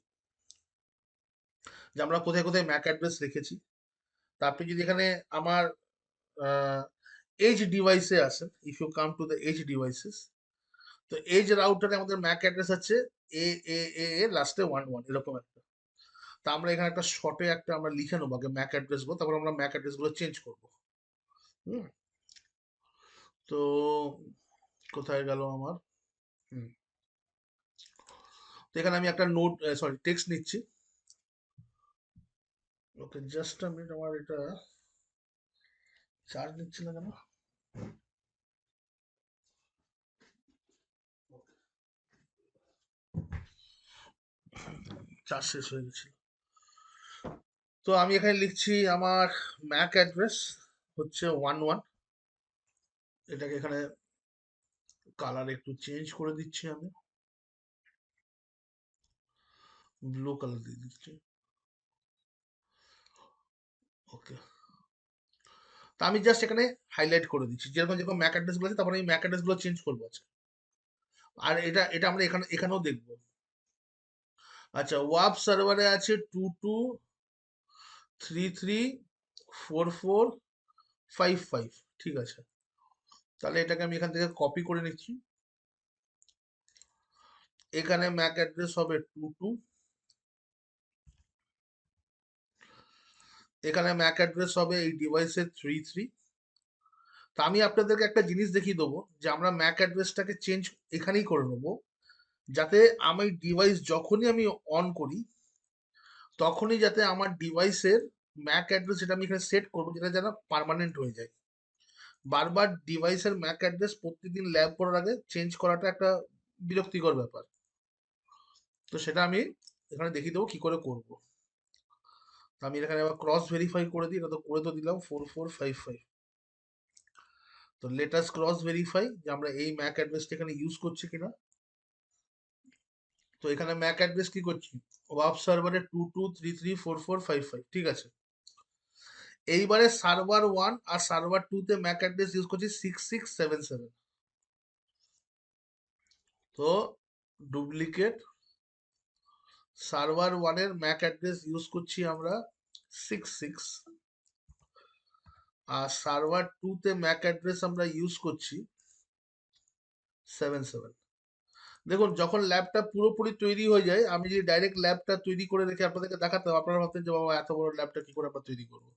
যে আমরা কোথায় কোথায় ম্যাক অ্যাড্রেস রেখেছি। তা আপনি যদি এখানে আমার এজ ডিভাইসে আসেন, if you come to the age devices, তো এজ রাউটারে আমাদের ম্যাক অ্যাড্রেস আছে এ এ এ এ লাস্টে 11 এরকম একটা। তা আমরা এখানে একটা শর্টে একটা আমরা লিখে নেবো আগে ম্যাক অ্যাড্রেস গুলো, তারপর আমরা ম্যাক অ্যাড্রেস গুলো চেঞ্জ করবো। হুম, তো কোথায় গেল আমার, হুম, তো এখানে আমি একটা নোট, সরি, টেক্সট নিচ্ছি। ওকে, জাস্ট আ মিনিট, আমার এটা চার্জ নিচ্ছে না কেন। চার্জ শেষ হয়ে গেছিল। তো আমি এখানে লিখছি আমার ম্যাক অ্যাড্রেস হচ্ছে 11। এটাকে এখানে কালার একটু চেঞ্জ করে দিচ্ছি, আমি ব্লু কালার দিয়ে দিচ্ছি। ওকে, তো আমি জাস্ট এখানে হাইলাইট করে দিচ্ছি, যেরকম যেরকম ম্যাক অ্যাড্রেস গুলো আছে, তারপরে আমি ম্যাক অ্যাড্রেস গুলো চেঞ্জ করবো আজকে। আর এটা এটা আমরা এখানেও দেখবো। আচ্ছা, ওয়াব সার্ভারে আছে 22334455। ঠিক আছে, তাহলে এটাকে আমি এখান থেকে কপি করে নিচ্ছি। এখানে ম্যাক অ্যাড্রেস হবে 22, এখানে ম্যাক অ্যাড্রেস হবে এই ডিভাইসের 33। তা আমি আপনাদেরকে একটা জিনিস দেখিয়ে দেবো, যে আমরা ম্যাক অ্যাড্রেসটাকে চেঞ্জ এখানেই করে নেবো, যাতে আমি ডিভাইস যখনই আমি অন করি তখনই যাতে আমার ডিভাইসের ম্যাক অ্যাড্রেস যেটা আমি এখানে সেট করবো, যেটা যেন পার্মানেন্ট হয়ে যায়। বারবার ডিভাইসের ম্যাক অ্যাড্রেস প্রতিদিন ল্যাব করার আগে চেঞ্জ করাটা একটা বিরক্তিকর ব্যাপার। তো সেটা আমি এখানে দেখিয়ে দেবো কি করে করব। আমি এখানে আবার ক্রস ভেরিফাই করে দিই, এটা তো করে তো দিলাম 4455। তো লেটাস ক্রস ভেরিফাই যে আমরা এই ম্যাক অ্যাড্রেসটা এখানে ইউজ করছি কিনা। তো এখানে ম্যাক অ্যাড্রেস কি করছি, ওয়াব সার্ভারে 22334455। ঠিক আছে, এইবারে সার্ভার 1 আর সার্ভার 2 তে ম্যাক অ্যাড্রেস ইউজ করছি 6677। তো ডুপ্লিকেট, সার্ভার 1 এর ম্যাক অ্যাড্রেস ইউজ করছি আমরা 66, আর সার্ভার 2 তে ম্যাক অ্যাড্রেস আমরা ইউজ করছি 77। দেখুন যখন ল্যাবটা পুরোপুরি তৈরি হয়ে যায়, আমি যদি ডাইরেক্ট ল্যাবটা তৈরি করে রেখে আপনাদেরকে দেখাতাম, আপনারা ভাবতেন যে বাবা এত বড় ল্যাবটা কি করে আমরা তৈরি করবো।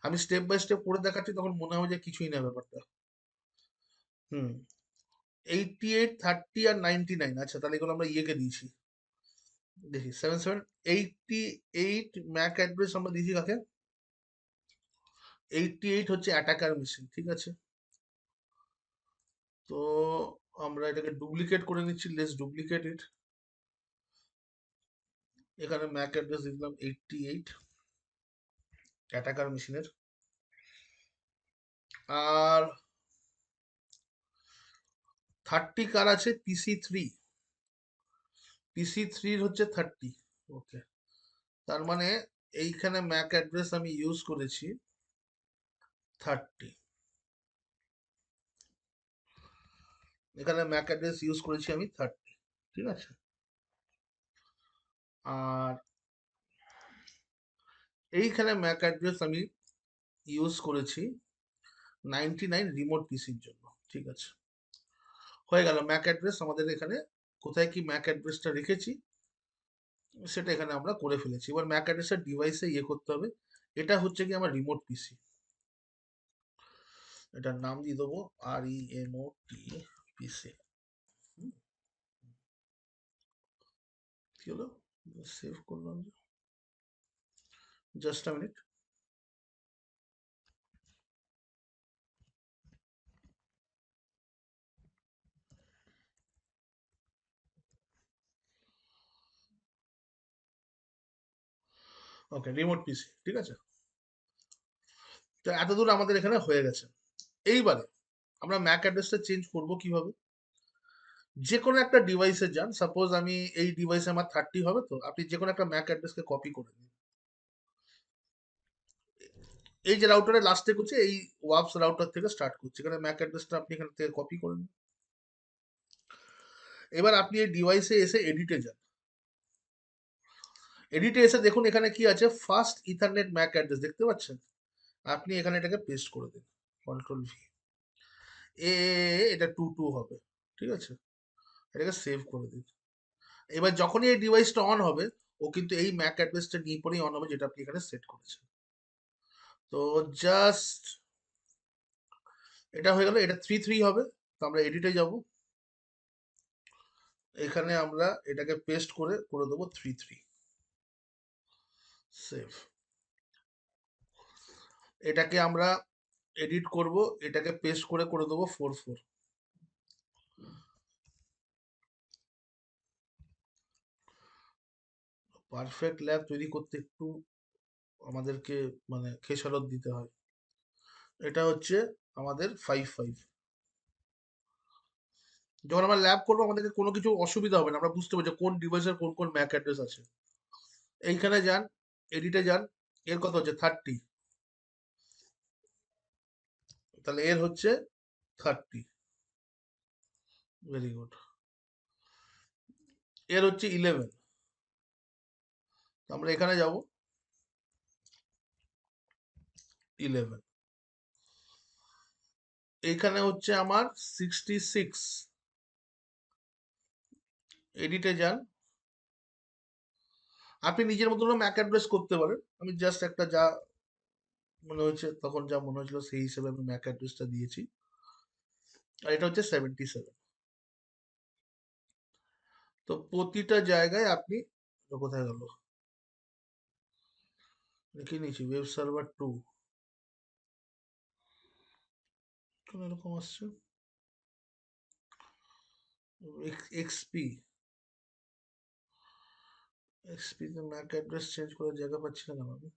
আমি স্টেপ বাই স্টেপ করে দেখাচ্ছি, তখন মনে হয় যে কিছুই না ব্যাপারটা। হুম। 88, 30 আর 99। আচ্ছা, তাহলে এগুলো আমরা ইয়েকে দিয়েছি। দেখি 77, 88 ম্যাক অ্যাড্রেস আমরা দিয়েছি কাকে? 88 হচ্ছে অ্যাটাকার মেশিন, ঠিক আছে। তো আমরা এটাকে ডুপ্লিকেট করে নিচ্ছি, লেস ডুপ্লিকেট ইট। এখানে ম্যাক অ্যাড্রেস দিলাম 88 অ্যাটাকার মেশিনের। আর 30 কার আছে? PC3। PC3 হচ্ছে 30। ওকে, তার মানে এইখানে ম্যাক অ্যাড্রেস আমি ইউজ করেছি 30। এখানে ম্যাক অ্যাড্রেস ইউজ করেছি আমি 30, ঠিক আছে। আর এইখানে ম্যাক অ্যাড্রেস আমি ইউজ করেছি 99 রিমোট পিসির জন্য, ঠিক আছে। হয়ে গেল ম্যাক অ্যাড্রেস আমাদের এখানে। কোথায় কি ম্যাক অ্যাড্রেসটা রেখেছি সেটা এখানে আমরা করে ফেলেছি। এবার ম্যাক অ্যাড্রেসের ডিভাইসে ইয়ে করতে হবে। এটা হচ্ছে কি আমার রিমোট পিসি। এটার নাম দিয়ে দেবো REMOT পিসি। কি হলো? সেভ করলাম, just a minute. Okay, remote PC, ঠিক আছে। তো এতদূর আমাদের এখানে হয়ে গেছে। এইবারে আমরা ম্যাক অ্যাড্রেসটা চেঞ্জ করব কিভাবে? যে কোনো একটা ডিভাইসে যান, সাপোজ আমি এই ডিভাইসে আমার 30 হবে, তো আপনি যে কোনো একটা ম্যাক অ্যাড্রেসকে কপি করে নিন। এই যে রাউটারে লাস্টে করছে, এই ওয়াপস রাউটার থেকে স্টার্ট করছে, এখানে ম্যাক অ্যাড্রেসটা আপনি এখান থেকে কপি করে নিন। এবার আপনি এই ডিভাইসে এসে এডিটে যান। এডিটে এসে দেখুন এখানে কি আছে, ফার্স্ট ইথারনেট ম্যাক অ্যাড্রেস দেখতে পাচ্ছেন। আপনি এখানে এটাকে পেস্ট করে দিন, কন্ট্রোল V। এ এটা 22 হবে, ঠিক আছে। এটাকে সেভ করে দিন। এবার যখনই এই ডিভাইসটা অন হবে, ও কিন্তু এই ম্যাক অ্যাড্রেসটা নিয়ে পরেই অন হবে, যেটা আপনি এখানে সেট করেছেন। তো জাস্ট এটা হয়ে গেল, এটা 33 হবে। তো আমরা এডিটে যাব, এখানে আমরা এটাকে পেস্ট করে করে দেবো 33। সেভ। এটাকে আমরা এডিট করব, এটাকে পেস্ট করে করে দেবো 44। পারফেক্ট ল্যাব তৈরি করতে একটু আমাদেরকে মানে খেসারত দিতে হয়। এটা হচ্ছে আমাদের 55। যখন আমরা ল্যাব করবো আমাদেরকে কোনো কিছু অসুবিধা হবে না, আমরা বুঝতে পারছি কোন ডিভাইসের কোন কোন ম্যাক অ্যাড্রেস আছে। এইখানে যান, এডিটে যান। এর কত হচ্ছে 30, তাহলে এর হচ্ছে 30। Very good. এর হচ্ছে 11। আমরা এখানে যাব 11। এইখানে হচ্ছে আমার 66। এডিটে যান। আপনি নিজের মতন ম্যাক অ্যাড্রেস করতে পারেন, আমি জাস্ট একটা যা মনে হয়েছে তখন, যা মনে হয়েছিল সেই হিসেবে আমি ম্যাক অ্যাড্রেসটা দিয়েছি। আর এটা হচ্ছে 77। তো প্রতিটা জায়গায় আপনি, এটা কোথায় গেল, লিখে নিয়েছি ওয়েব সার্ভার 2। কেন এরকম আসছে? এক্সপি। এক্সপি তে ম্যাক অ্যাড্রেস চেঞ্জ করার জায়গা পাচ্ছি না কেন আমি?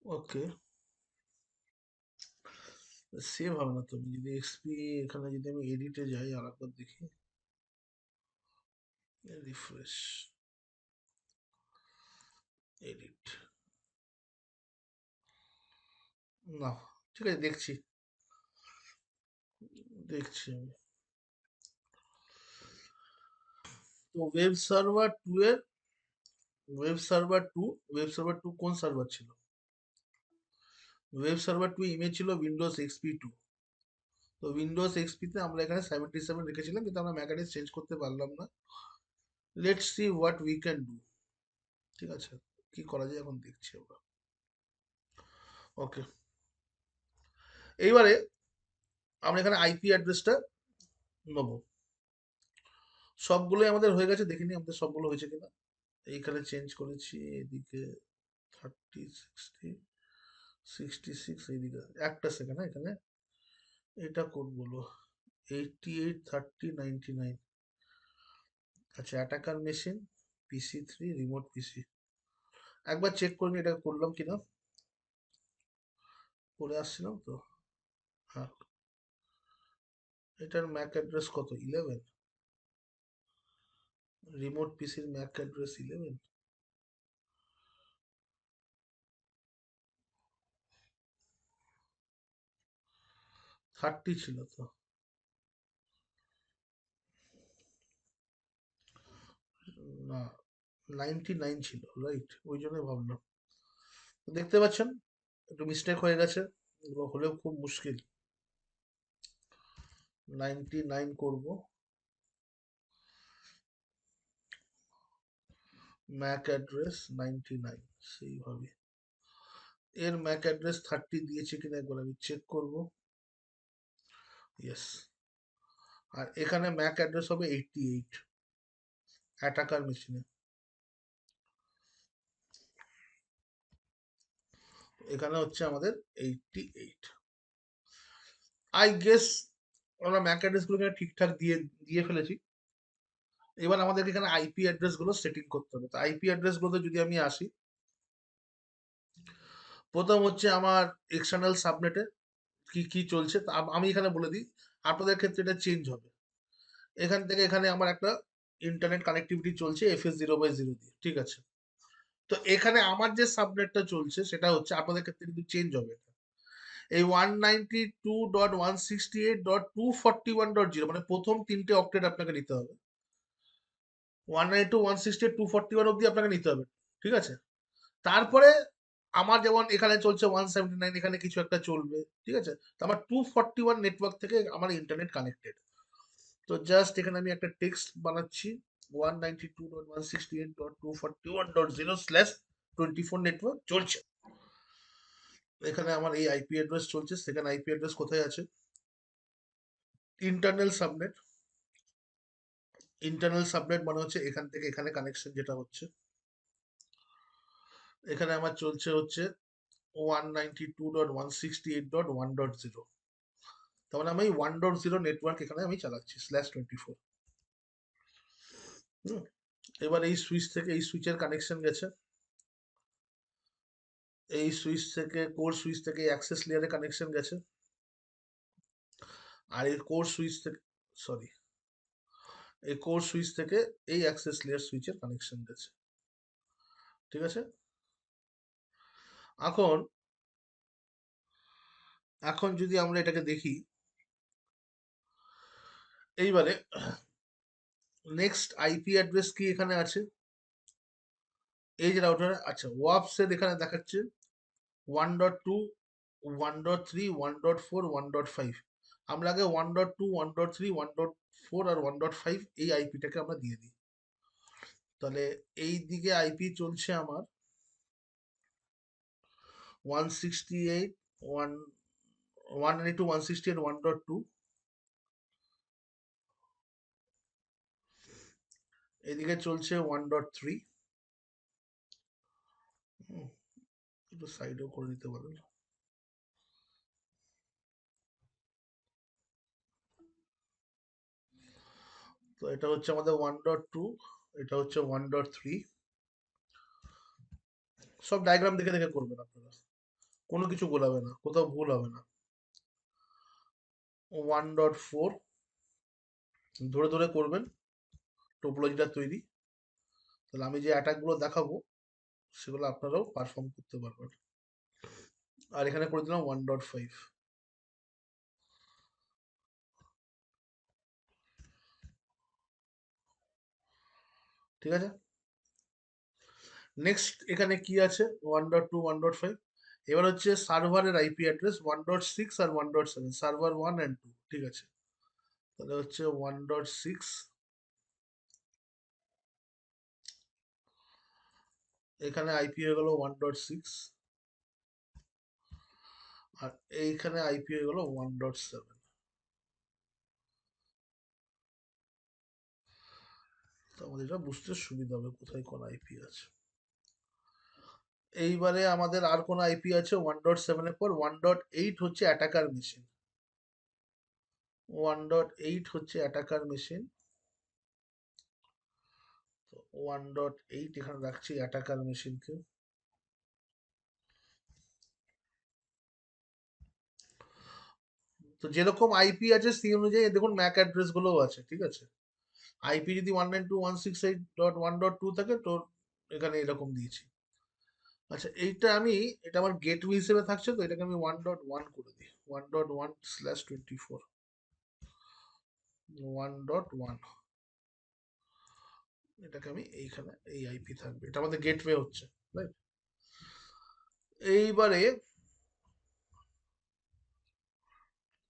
ওকে, সেভ হবে না। তুমি যদি এক্সপি, এখানে যদি আমি এডিটে যাই আর একবার দেখি, রিফ্রেশ, এডিট, না, ঠিক আছে, দেখছি দেখছি আমি। তো ওয়েব সার্ভার 2 কোন সার্ভার ছিল? ওয়েব সার্ভার 2 ইমেজ ছিল উইন্ডোজ এক্সপি 2। তো উইন্ডোজ এক্সপিতে আমরা এখানে 77 রেখেছিলাম, কিন্তু আমরা ম্যাক অ্যাড্রেস চেঞ্জ করতে পারলাম না। Let's see what we can do. ঠিক আছে, কি করা যায় এখন দেখছি আমরা। ওকে, এইবারে আমরা এখানে আইপি অ্যাড্রেসটা নেবো। সবগুলোই আমাদের হয়ে গেছে, দেখিনি আমাদের সবগুলো হয়েছে কিনা। এইখানে চেঞ্জ করেছি, এদিকে 30 66, এইদিকে একটা সেকেন্ড, এখানে এটা কোড বলো 88 30 99। আচ্ছা, অ্যাটাকার মেশিন PC3 রিমোট পিসি। একবার চেক করে নিই এটা করলাম কিনা। করে আসছিলাম তো। হ্যাঁ, এটার ম্যাক অ্যাড্রেস কত? 11। রিমোট পিসির ম্যাক অ্যাড্রেস 11। 30 ছিল তো। না, 99 ছিল, রাইট, ওই জন্যই ভাবলাম। তো দেখতে পাচ্ছেন একটু মিস্টেক হয়ে গেছে, এগুলো হলেও খুব মুশকিল। 99 করব, ম্যাক অ্যাড্রেস 99 সেইভাবে। এর ম্যাক অ্যাড্রেস 30 দিয়েছে কিনা একবার আমি চেক করব। ইয়েস। আর এখানে ম্যাক অ্যাড্রেস হবে 88 অ্যাটাকার মেশিনে। এখানে হচ্ছে আমাদের 88। আই গেস আমরা ম্যাক অ্যাড্রেস গুলো এখানে ঠিকঠাক দিয়ে দিয়ে ফেলেছি। এবার আমাদেরকে এখানে আইপি অ্যাড্রেস গুলো সেটিং করতে হবে। তো আইপি অ্যাড্রেস গুলোতে যদি আমি আসি, প্রথম হচ্ছে আমার এক্সটার্নাল সাবনেটে কি কি চলছে তা আমি এখানে বলে দিই। আপনাদের ক্ষেত্রে এটা চেঞ্জ হবে। এখান থেকে এখানে আমার একটা ইন্টারনেট কানেক্টিভিটি চলছে FS0/0 দিয়ে, ঠিক আছে। তো এখানে আমার যে সাবনেটটা চলছে সেটা হচ্ছে, আপনাদের ক্ষেত্রে কিন্তু চেঞ্জ হবে এটা। এই 192.168.241.0 মানে প্রথম তিনটে অক্টেট আপনাকে নিতে হবে। 192.168.241 অব্দি আপনাকে নিতে হবে, ঠিক আছে। তারপরে আমার যেমন এখানে চলছে 179, এখানে কিছু একটা চলবে, ঠিক আছে। তো আমার 241 নেটওয়ার্ক থেকে আমার ইন্টারনেট কানেক্টেড। তো জাস্ট এখানে আমি একটা টেক্সট বানাচ্ছি, 192.168.241.0/24 নেটওয়ার্ক চলছে। এখানে আমার এই আইপি অ্যাড্রেস চলছে। সেখানে আইপি অ্যাড্রেস কোথায় আছে? Internal subnet. ইন্টারনাল সাবনেট মানে হচ্ছে এখান থেকে এখানে কানেকশন যেটা হচ্ছে। এখানে আমার চলছে হচ্ছে 192.168.1.0। তার মানে আমি 1.0 নেটওয়ার্ক এখানে আমি চালাচ্ছি /24। এবার এই সুইচ থেকে এই সুইচের কানেকশন গেছে, এই সুইচ থেকে কোর সুইচ থেকে অ্যাক্সেস লেয়ারে কানেকশন গেছে, আর এই কোর সুইচ থেকে, সরি, এই কোর সুইচ থেকে এই অ্যাক্সেস লেয়ার সুইচের কানেকশন গেছে, ঠিক আছে। এখন এখন যদি আমরা এটাকে দেখি, এইবারে নেক্সট আইপি অ্যাড্রেস কি এখানে আছে? এই যে রাউটার, আচ্ছা, ওয়াপসের এখানে দেখাচ্ছে 1.2, 1.3, 1.4, 1.5। আমরা আগে 1.2, 1.3, 1.4 আর 1.5 এই আইপিটাকে আমরা দিয়ে দিই। তাহলে এই দিকে আইপি চলছে আমার 168, 192, 168, 1.2। এদিকে চলছে 1.3। একটু সাইডও করে নিতে পারেন। তো এটা হচ্ছে আমাদের 1.2, এটা হচ্ছে 1.3। সব ডায়াগ্রাম দেখে দেখে করবেন আপনারা, কোনো কিছু গোলাবে না, কোথাও ভুল হবে না। 1.4 ধরে ধরে করবেন, টোপোলজিটা তৈরি। তাহলে আমি যে অ্যাটাক গুলো দেখাবো সেগুলো আপনারাও পারফর্ম করতে পারবেন। আর এখানে করে দিলাম 1.5। ঠিক আছে। নেক্সট এখানে কি আছে, 1.2 1.5। এবার হচ্ছে সার্ভারের আইপি অ্যাড্রেস 1.6 আর 1.7, সার্ভার 1 অ্যান্ড 2। ঠিক আছে, তাহলে হচ্ছে 1.6, এখানে আইপি হয়ে গেল 1.6, আর এইখানে আইপি হয়ে গেল 1.7। তো আমাদের এটা বুঝতে সুবিধা হবে কোথায় কোন আইপি আছে। এইবারে আমাদের আর কোন আইপি আছে 1.7 এর পর 1.8 হচ্ছে অ্যাটাকার মেশিন। 1.8 হচ্ছে অ্যাটাকার মেশিন। তো 1.8 এখানে রাখছি অ্যাটাকার মেশিনকে। তো যেরকম আইপি আছে সেই অনুযায়ী দেখুন ম্যাক অ্যাড্রেস গুলোও আছে। ঠিক আছে, আইপি যদি 192.168.1.2 থাকে তো এখানে এরকম দিয়েছি। আচ্ছা, এটা আমার গেটওয়ে হিসেবে থাকছে, তো এটাকে আমি 1.1 করে দিই, 1.1/24, 1.1। এটাকে আমি এইখানে এই আইপি থাকবে, এটা আমাদের গেটওয়ে হচ্ছে, রাইট। এইবারে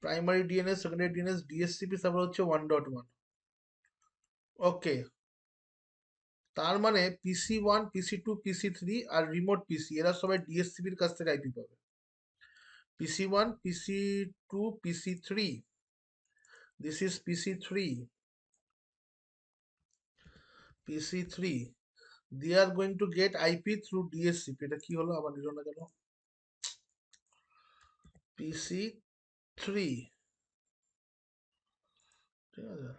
primary DNS, secondary DNS, DSCP server হচ্ছে 1.1। ওকে, তার মানে PC1, PC2, PC3 আর রিমোট পিসি এরা সবাই ডিএসসিপির কাছ থেকে আইপি পাবে। PC1, PC2, PC3, this is PC3, PC3, they are going to get IP through DSCP। এটা কি হলো আবার নিল না কেন? PC3, ঠিক আছে,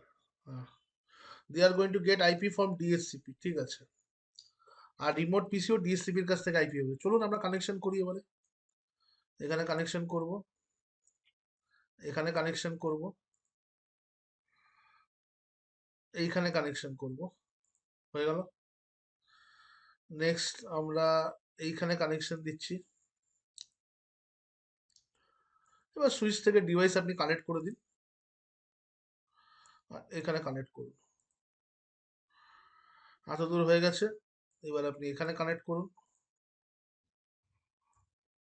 they are going to get IP from DSCP, ঠিক আছে। আর রিমোট পিসিও ডিএসসিপির কাছ থেকে আইপি হবে। চলুন আমরা কানেকশন করি এবারে। এখানে কানেকশন করব, এখানে কানেকশন করব, এইখানে কানেকশন করব, হয়ে গেল। নেক্সট আমরা এইখানে কানেকশন দিচ্ছি। এবার সুইচ থেকে ডিভাইস আপনি কানেক্ট করে দিন, আর এখানে কানেক্ট করুন। এত দূর হয়ে গেছে, এবার আপনি এখানে কানেক্ট করুন,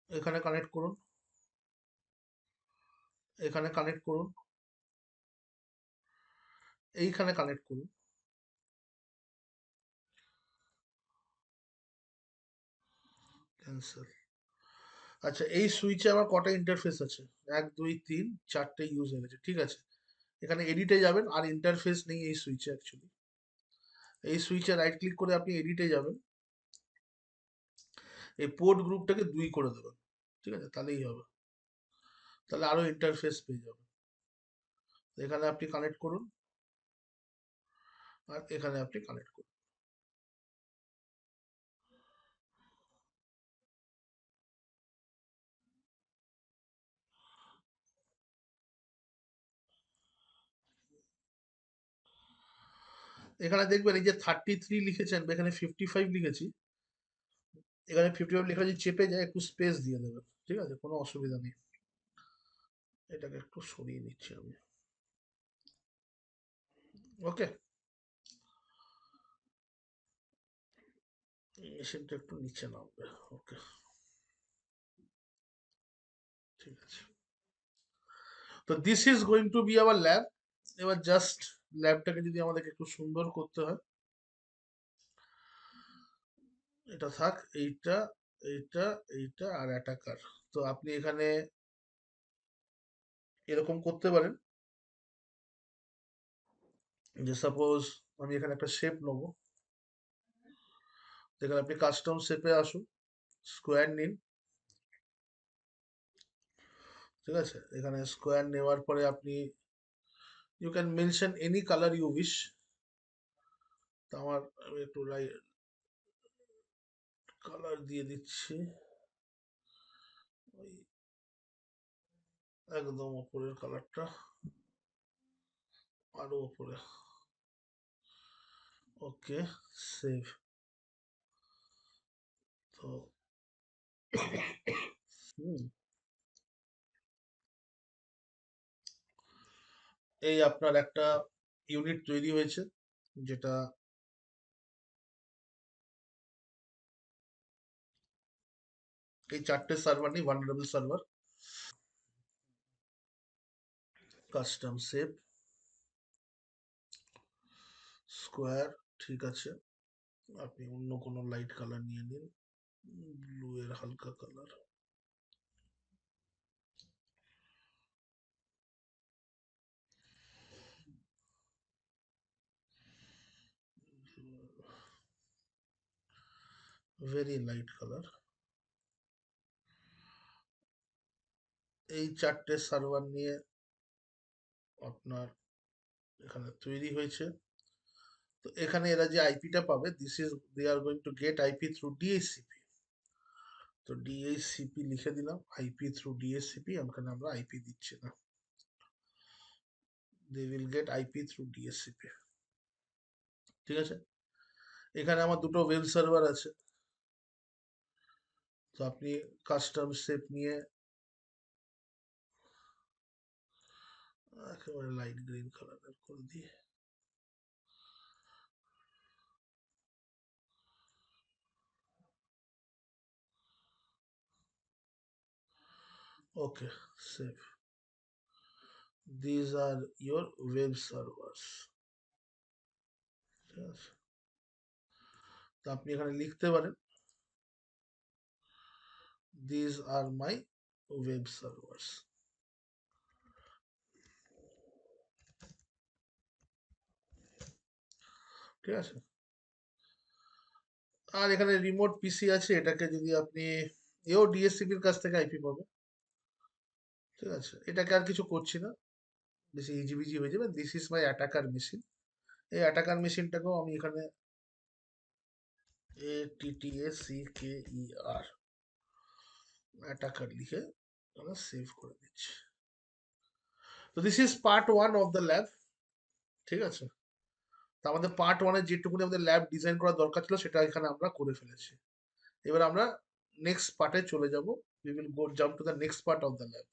এখানে কানেক্ট করুন, এখানে কানেক্ট করুন, এইখানে কানেক্ট করুন। ক্যান্সেল। আচ্ছা, এই সুইচে আমার কটা ইন্টারফেস আছে? 1 2 3 4টে ইউজ হয়ে গেছে। ঠিক আছে, এখানে এডিটে যাবেন, আর ইন্টারফেস নেই এই সুইচে অ্যাকচুয়ালি। এই সুইচে রাইট ক্লিক করে আপনি এডিটে যাবেন, এই পোর্ট গ্রুপটাকে 2 করে দেবেন। ঠিক আছে, তাহলেই হবে, তাহলে আরো ইন্টারফেস পেয়ে যাবেন। এখানে আপনি কানেক্ট করুন, আর এখানে আপনি কানেক্ট করুন। এখানে দেখবেন এই যে 33 লিখেছেন, এখানে 55 লিখেছি, এখানে 55 লেখা যদি চেপে যায় একটু স্পেস দিয়ে দেবেন। ঠিক আছে, কোনো অসুবিধা নেই। এটাকে একটু সরিয়ে নিচ্ছি আমি। ওকে, মেশিনটা একটু নিচে নামবে। ওকে, ঠিক আছে। তো this is going to B hour lab. এবার জাস্ট ল্যাবটাকে যদি আমাদেরকে একটু সুন্দর করতে হয়, এটা থাক, এইটা, এইটা, এইটা আর অ্যাটাকার। তো আপনি এখানে এরকম করতে পারেন যে সাপোজ আমি এখানে একটা শেপ নেবো, এখানে আপনি কাস্টম শেপে আসুন, স্কোয়ার নিন। ঠিক আছে, এখানে স্কোয়ার নেওয়ার পরে আপনি you can mention any colour you wish. তো আমি একটু কালার দিয়ে দিচ্ছি, ওই একদম উপরের কালারটা, আরো উপরে। ওকে, সেভ। তো হুম, এই আপনার একটা ইউনিট তৈরি হয়েছে, যেটা এই 4টে সার্ভার নিয়ে vulnerable server. Custom shape, square, ঠিক আছে। আপনি অন্য কোনো লাইট কালার নিয়ে নিন, ব্লু এর হালকা কালার। Very light colour. এই 4টে সার্ভার নিয়ে আপনার এখানে তৈরি হয়েছে। তো এখানে এরা যে আইপিটা পাবে, this is they are going to get IP through DHCP. তো ডিএইচসিপি লিখে দিলাম, আইপি থ্রু ডিএইচসিপি, এখানে আমরা আইপি দিচ্ছি না, they will get IP through DHCP. ঠিক আছে, এখানে আমার দুটো ওয়েব সার্ভার আছে। তো আপনি কাস্টম শেপ নিয়ে একেবারে লাইট গ্রিন কালারের করে দিয়ে, ওকে, save. These are your web servers। ঠিক আছে, তো আপনি এখানে লিখতে পারেন these are my web servers। ঠিক আছে, আর এখানে রিমোট পিসি আছে, এটাকে যদি আপনি, এও ডিএসসিপির কাছ থেকে আইপি পাবে। ঠিক আছে, এটাকে আর কিছু করছি না, বেশি ইজিবিজি হয়ে যাবে। This is my attacker machine. এই অ্যাটাকার মেশিনটাকেও আমি এখানে ATTACKER অ্যাটাকার লিখে আমরা সেভ করে দিচ্ছি। তো this is part 1 of the lab. ঠিক আছে, তো আমাদের পার্ট 1 এর যেটুকুনি আমাদের ল্যাব ডিজাইন করার দরকার ছিল সেটা এখানে আমরা করে ফেলেছি। এবার আমরা নেক্সট পার্টে চলে যাব। We will go jump to the next part of the lab.